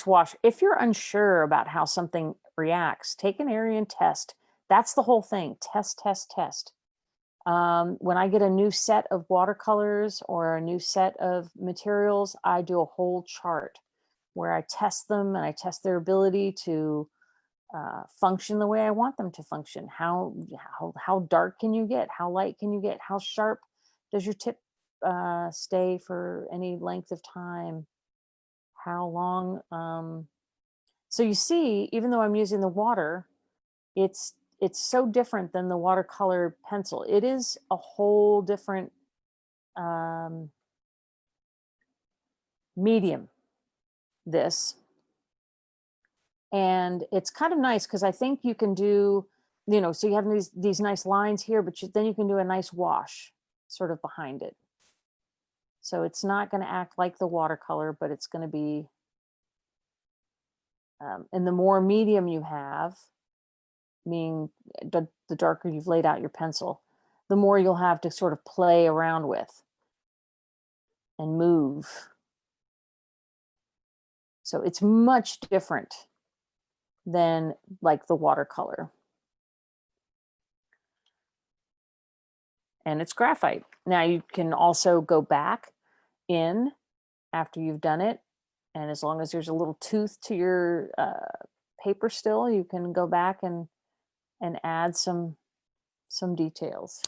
[SPEAKER 2] wash. If you're unsure about how something reacts, take an area and test. That's the whole thing. Test, test, test. When I get a new set of watercolors or a new set of materials, I do a whole chart where I test them and I test their ability to function the way I want them to function. How dark can you get? How light can you get? How sharp does your tip stay for any length of time? How long? So you see, even though I'm using the water, it's so different than the watercolor pencil. It is a whole different medium, this. And it's kind of nice because I think you can do, so you have these nice lines here, but then you can do a nice wash sort of behind it. So it's not going to act like the watercolor, but it's going to be, and the more medium you have, meaning the darker you've laid out your pencil, the more you'll have to sort of play around with and move. So it's much different than like the watercolor. And it's graphite. Now you can also go back in after you've done it. And as long as there's a little tooth to your paper still, you can go back and add some details.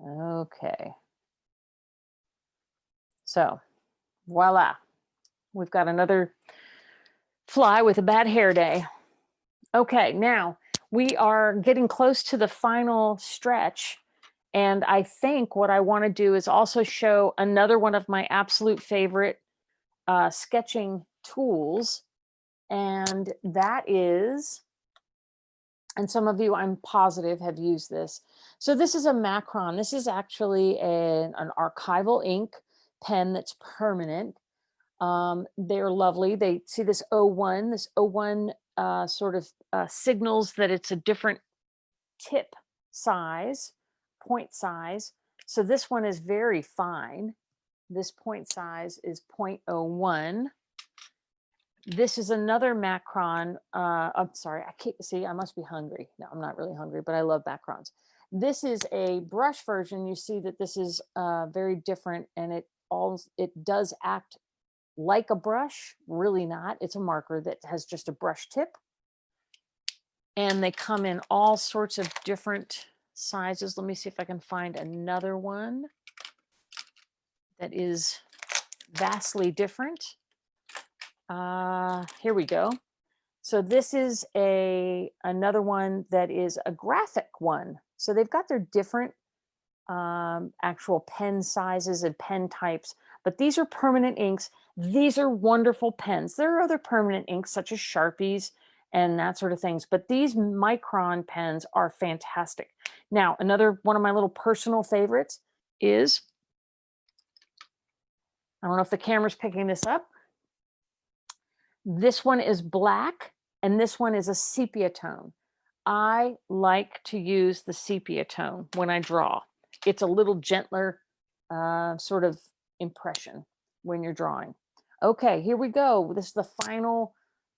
[SPEAKER 2] Okay. So voila, we've got another fly with a bad hair day. Okay, now we are getting close to the final stretch. And I think what I want to do is also show another one of my absolute favorite sketching tools. And that is, and some of you I'm positive have used this. So this is a Macron. This is actually an archival ink pen that's permanent. They're lovely. They see this 01. This 01 sort of signals that it's a different tip size, point size. So this one is very fine. This point size is 0.01. This is another Macron. I'm sorry, I can't see. I must be hungry. No, I'm not really hungry, but I love Macrons. This is a brush version. You see that this is very different, and it does act like a brush. Really not. It's a marker that has just a brush tip, and they come in all sorts of different sizes. Let me see if I can find another one that is vastly different. Here we go. So this is another one that is a graphic one. So they've got their different actual pen sizes and pen types, but these are permanent inks. These are wonderful pens. There are other permanent inks such as Sharpies and that sort of things, but these Micron pens are fantastic. Now, another one of my little personal favorites is, I don't know if the camera's picking this up. This one is black, and this one is a sepia tone. I like to use the sepia tone when I draw. It's a little gentler sort of impression when you're drawing. Okay, here we go. This is the final,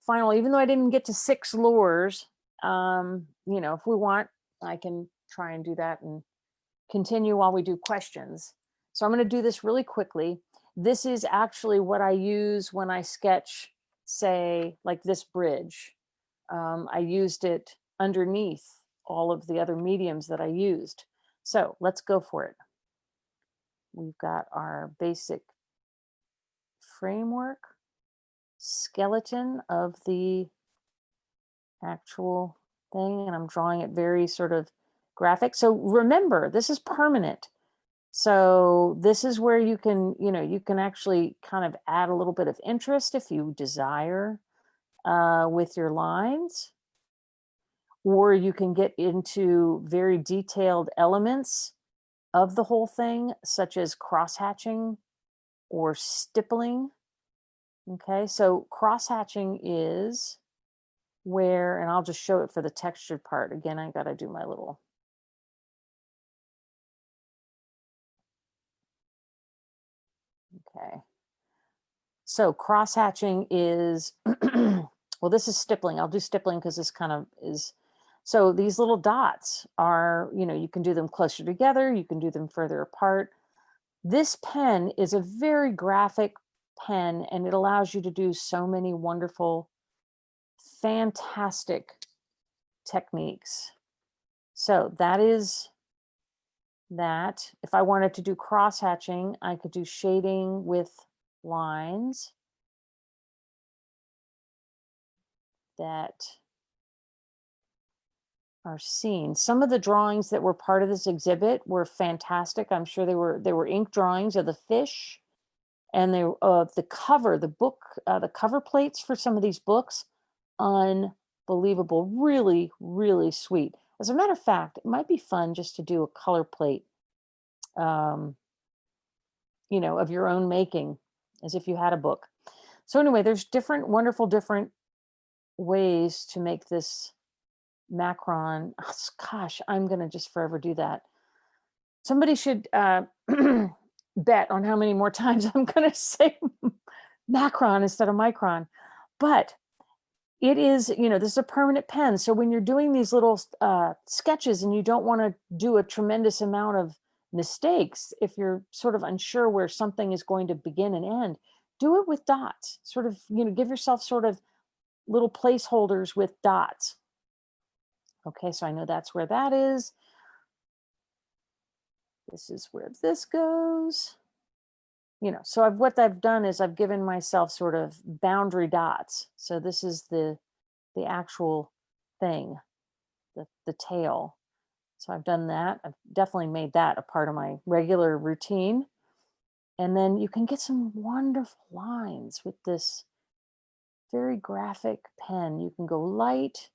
[SPEAKER 2] even though I didn't get to 6 lures, if we want, I can try and do that and continue while we do questions. So I'm going to do this really quickly. This is actually what I use when I sketch, say, like this bridge. I used it underneath all of the other mediums that I used. So let's go for it. We've got our basic framework, skeleton of the actual thing, and I'm drawing it very sort of graphic. So remember, this is permanent. So this is where you can, you can actually kind of add a little bit of interest if you desire. with your lines, or you can get into very detailed elements of the whole thing, such as cross-hatching or stippling. Okay, so cross-hatching is where, and I'll just show it for the textured part. Again, I got to do my little. Okay. So cross-hatching is, well, this is stippling. I'll do stippling because this kind of is, so these little dots are, you can do them closer together. You can do them further apart. This pen is a very graphic pen, and it allows you to do so many wonderful, fantastic techniques. So that is that. If I wanted to do cross-hatching, I could do shading with lines that are seen. Some of the drawings that were part of this exhibit were fantastic. I'm sure they were ink drawings of the fish, and they the cover, the book, the cover plates for some of these books, unbelievable, really, really sweet. As a matter of fact, it might be fun just to do a color plate, of your own making, as if you had a book. So anyway, there's different, wonderful, different ways to make this macron. Gosh, I'm going to just forever do that. Somebody should bet on how many more times I'm going to say macron instead of micron. But it is, this is a permanent pen. So when you're doing these little sketches and you don't want to do a tremendous amount of mistakes, if you're sort of unsure where something is going to begin and end, do it with dots. Sort of, give yourself sort of little placeholders with dots. Okay, so I know that's where that is. This is where this goes. So what I've done is I've given myself sort of boundary dots. So this is the actual thing, the tail. So I've done that. I've definitely made that a part of my regular routine. And then you can get some wonderful lines with this very graphic pen. You can go light,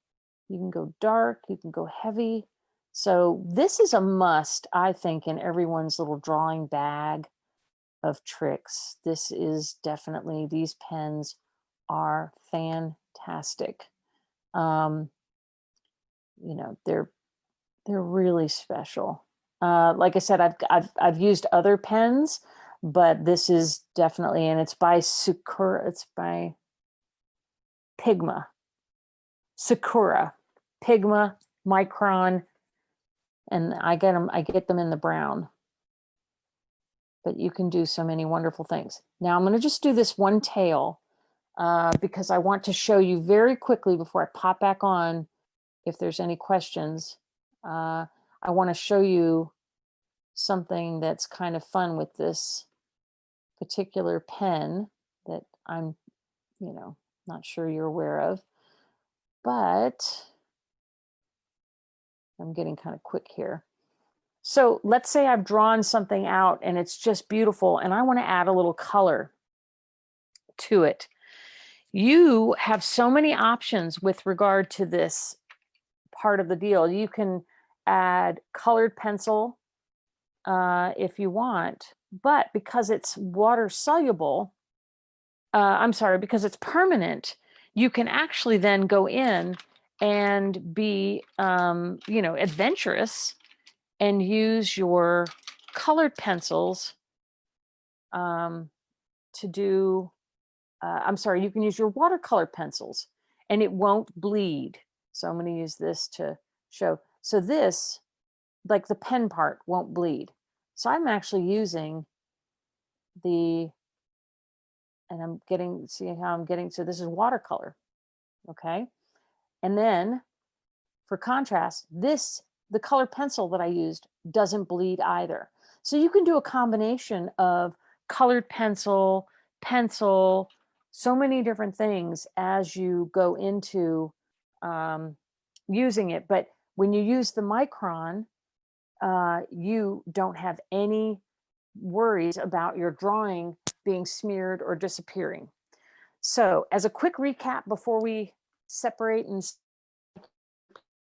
[SPEAKER 2] you can go dark, you can go heavy. So this is a must, I think, in everyone's little drawing bag of tricks. This is definitely, these pens are fantastic. They're really special. Like I said, I've used other pens, but this is definitely, and it's by Sakura. It's by Pigma, Sakura, Pigma, Micron, and I get them in the brown. But you can do so many wonderful things. Now I'm going to just do this one tail because I want to show you very quickly before I pop back on, if there's any questions. I want to show you something that's kind of fun with this particular pen that I'm, not sure you're aware of, but I'm getting kind of quick here. So let's say I've drawn something out and it's just beautiful and I want to add a little color to it. You have so many options with regard to this part of the deal. You can add colored pencil if you want, but because it's water soluble, because it's permanent, you can actually then go in and be, adventurous and use your colored pencils to do, you can use your watercolor pencils and it won't bleed. So I'm going to use this to show. So this, like the pen part, won't bleed. So I'm actually using and I'm getting, see how I'm getting, so this is watercolor, okay? And then for contrast, the color pencil that I used doesn't bleed either. So you can do a combination of colored pencil, so many different things as you go into using it. But when you use the micron, you don't have any worries about your drawing being smeared or disappearing. So as a quick recap before we separate and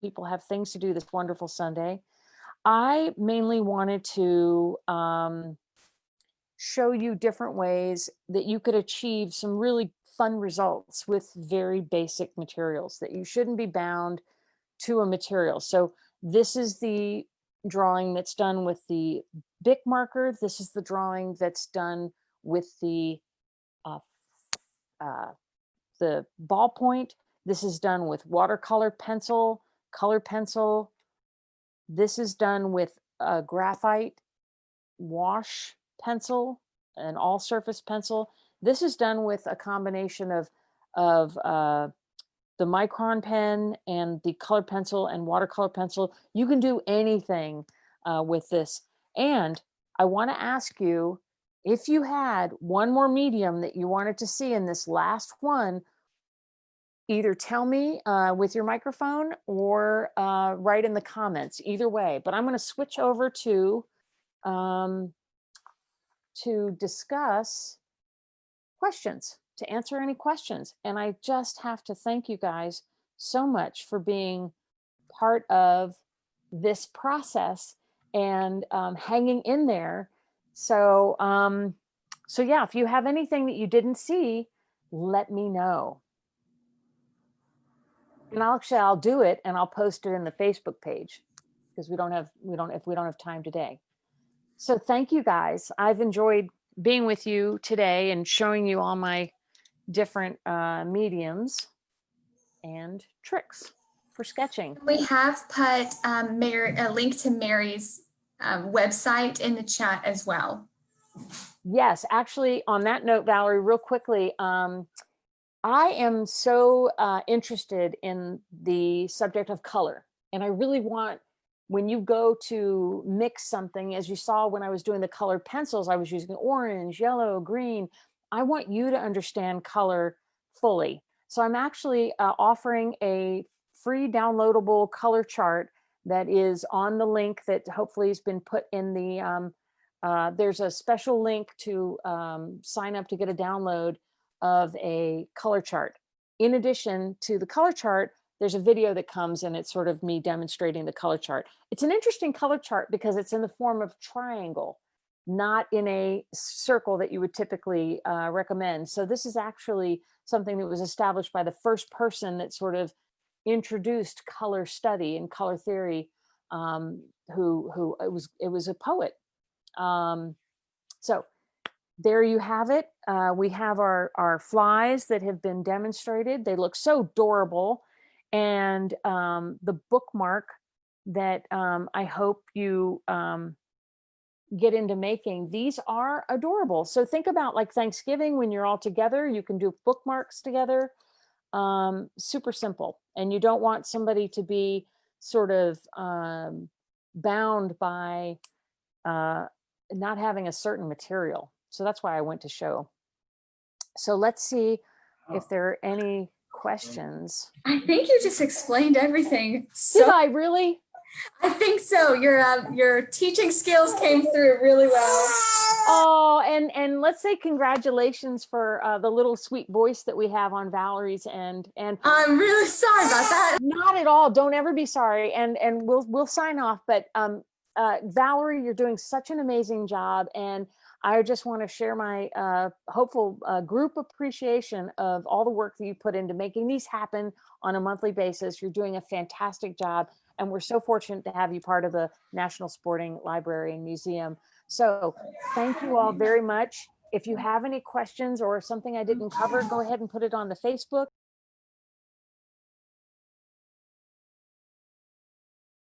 [SPEAKER 2] people have things to do this wonderful Sunday, I mainly wanted to show you different ways that you could achieve some really fun results with very basic materials, that you shouldn't be bound to a material. So this is the drawing that's done with the Bic marker. This is the drawing that's done with the ballpoint. This is done with watercolor pencil, color pencil. This is done with a graphite wash pencil, an all surface pencil. This is done with a combination of the micron pen and the color pencil and watercolor pencil. You can do anything with this. And I want to ask you, if you had one more medium that you wanted to see in this last one, either tell me with your microphone or write in the comments, either way. But I'm going to switch over to discuss questions, to answer any questions. And I just have to thank you guys so much for being part of this process and hanging in there. So, so yeah, if you have anything that you didn't see, let me know. And I'll do it and I'll post it in the Facebook page because we don't have time today. So thank you guys. I've enjoyed being with you today and showing you all my different mediums and tricks for sketching.
[SPEAKER 1] We have put a link to Mary's website in the chat as well.
[SPEAKER 2] Yes, actually, on that note, Valerie, real quickly, I am so interested in the subject of color. And I really want, when you go to mix something, as you saw when I was doing the colored pencils, I was using orange, yellow, green. I want you to understand color fully. So I'm actually offering a free downloadable color chart that is on the link that hopefully has been put in the, there's a special link to sign up to get a download of a color chart. In addition to the color chart, there's a video that comes and it's sort of me demonstrating the color chart. It's an interesting color chart because it's in the form of triangle, not in a circle that you would typically recommend. So this is actually something that was established by the first person that sort of introduced color study and color theory, who it was a poet. So there you have it. We have our flies that have been demonstrated. They look so adorable. And the bookmark that I hope you get into making, these are adorable. So think about like Thanksgiving when you're all together, you can do bookmarks together. Super simple. And you don't want somebody to be sort of bound by not having a certain material. So that's why I went to show. So let's see if there are any questions.
[SPEAKER 1] I think you just explained everything.
[SPEAKER 2] Did I really?
[SPEAKER 1] I think so. Your teaching skills came through really well.
[SPEAKER 2] Oh, and let's say congratulations for the little sweet voice that we have on Valerie's end. And
[SPEAKER 1] I'm really sorry about that.
[SPEAKER 2] Not at all. Don't ever be sorry. And we'll sign off. But Valerie, you're doing such an amazing job, and I just want to share my hopeful group appreciation of all the work that you put into making these happen on a monthly basis. You're doing a fantastic job, and we're so fortunate to have you part of the National Sporting Library and Museum. So thank you all very much. If you have any questions or something I didn't cover, go ahead and put it on the Facebook.